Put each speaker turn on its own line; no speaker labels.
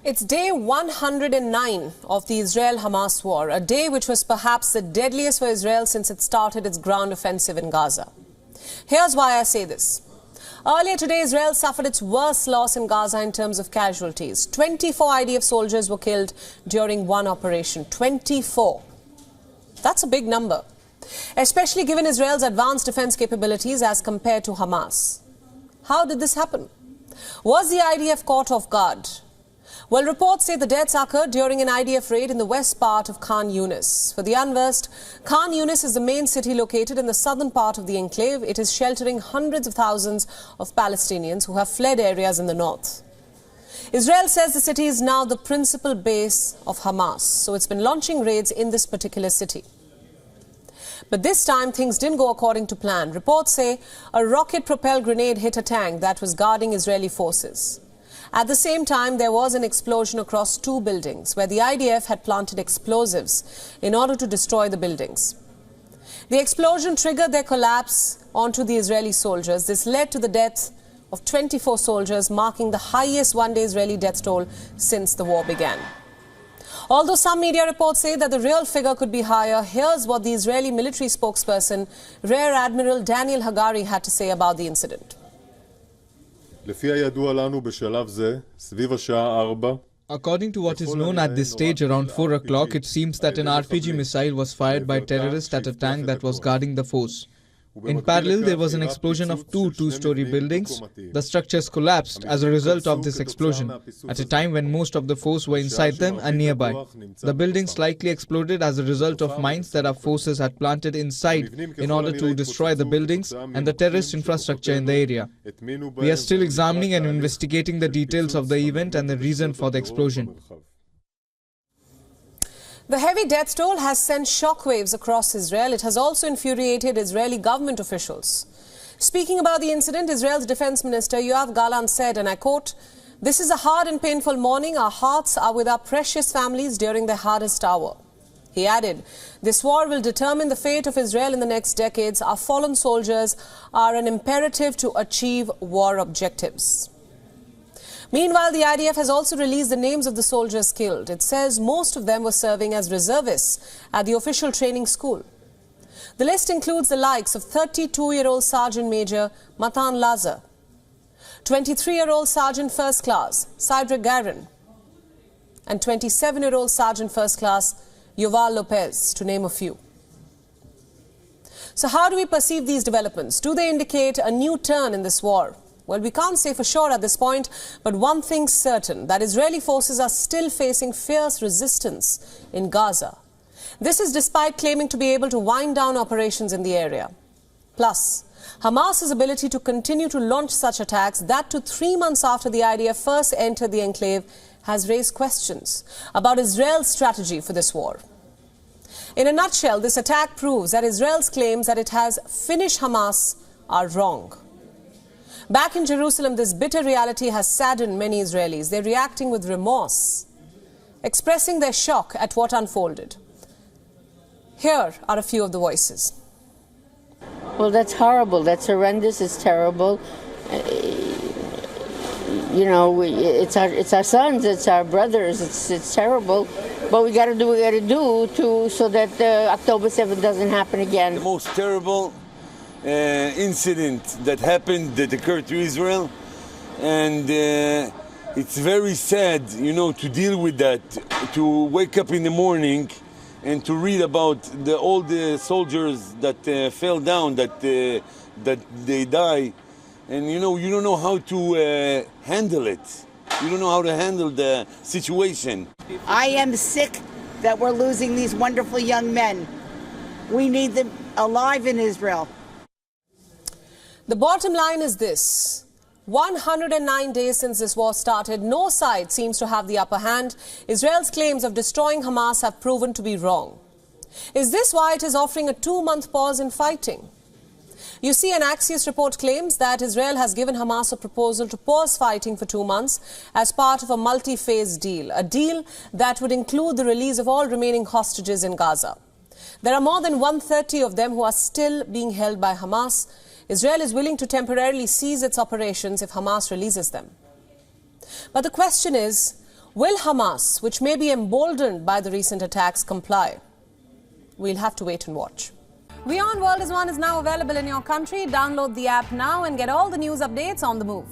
It's day 109 of the Israel-Hamas war, a day which was perhaps the deadliest for Israel since it started its ground offensive in Gaza. Here's why I say this. Earlier today, Israel suffered its worst loss in Gaza in terms of casualties. 24 IDF soldiers were killed during one operation. 24. That's a big number, especially given Israel's advanced defense capabilities as compared to Hamas. How did this happen? Was the IDF caught off guard? Well, reports say the deaths occurred during an IDF raid in the west part of Khan Younis. For the unversed, Khan Younis is the main city located in the southern part of the enclave. It is sheltering hundreds of thousands of Palestinians who have fled areas in the north. Israel says the city is now the principal base of Hamas, so it's been launching raids in this particular city. But this time, things didn't go according to plan. Reports say a rocket-propelled grenade hit a tank that was guarding Israeli forces. At the same time, there was an explosion across two buildings where the IDF had planted explosives in order to destroy the buildings. The explosion triggered their collapse onto the Israeli soldiers. This led to the death of 24 soldiers, marking the highest one-day Israeli death toll since the war began. Although some media reports say that the real figure could be higher, here's what the Israeli military spokesperson, Rear Admiral Daniel Hagari, had to say about the incident.
According to what is known at this stage, around 4 o'clock, it seems that an RPG missile was fired by terrorists at a tank that was guarding the force. In parallel, there was an explosion of two two-story buildings. The structures collapsed as a result of this explosion, at a time when most of the force were inside them and nearby. The buildings likely exploded as a result of mines that our forces had planted inside in order to destroy the buildings and the terrorist infrastructure in the area. We are still examining and investigating the details of the event and the reason for the explosion.
The heavy death toll has sent shockwaves across Israel. It has also infuriated Israeli government officials. Speaking about the incident, Israel's defense minister Yoav Gallant said, and I quote, "This is a hard and painful morning. Our hearts are with our precious families during their hardest hour." He added, "This war will determine the fate of Israel in the next decades. Our fallen soldiers are an imperative to achieve war objectives." Meanwhile, the IDF has also released the names of the soldiers killed. It says most of them were serving as reservists at the official training school. The list includes the likes of 32-year-old Sergeant Major Matan Lazar, 23-year-old Sergeant First Class Cydric Garin, and 27-year-old Sergeant First Class Yoval Lopez, to name a few. So how do we perceive these developments? Do they indicate a new turn in this war? Well, we can't say for sure at this point, but one thing's certain, that Israeli forces are still facing fierce resistance in Gaza. This is despite claiming to be able to wind down operations in the area. Plus, Hamas's ability to continue to launch such attacks, that too 3 months after the IDF first entered the enclave, has raised questions about Israel's strategy for this war. In a nutshell, this attack proves that Israel's claims that it has finished Hamas are wrong. Back in Jerusalem, this bitter reality has saddened many Israelis. They're reacting with remorse, expressing their shock at what unfolded. Here are a few of the voices.
Well, that's horrible. That's horrendous. It's terrible. You know, it's our sons, it's our brothers. It's terrible. But we got to do what we got to do so that October 7th doesn't happen again.
The most terrible incident that occurred to Israel, and it's very sad, you know, to deal with that, to wake up in the morning and to read about all the soldiers that fell down, that they die, and you don't know how to handle it. You don't know how to handle the situation.
I am sick that we're losing these wonderful young men. We need them alive in Israel.
The bottom line is this. 109 days since this war started, no side seems to have the upper hand. Israel's claims of destroying Hamas have proven to be wrong. Is this why it is offering a 2-month pause in fighting? You see, an Axios report claims that Israel has given Hamas a proposal to pause fighting for 2 months as part of a multi-phase deal, a deal that would include the release of all remaining hostages in Gaza. There are more than 130 of them who are still being held by Hamas. Israel is willing to temporarily cease its operations if Hamas releases them. But the question is, Will Hamas, which may be emboldened by the recent attacks, comply? We'll have to wait and watch. WION World is now available in your country. Download the app now and get all the news updates on the move.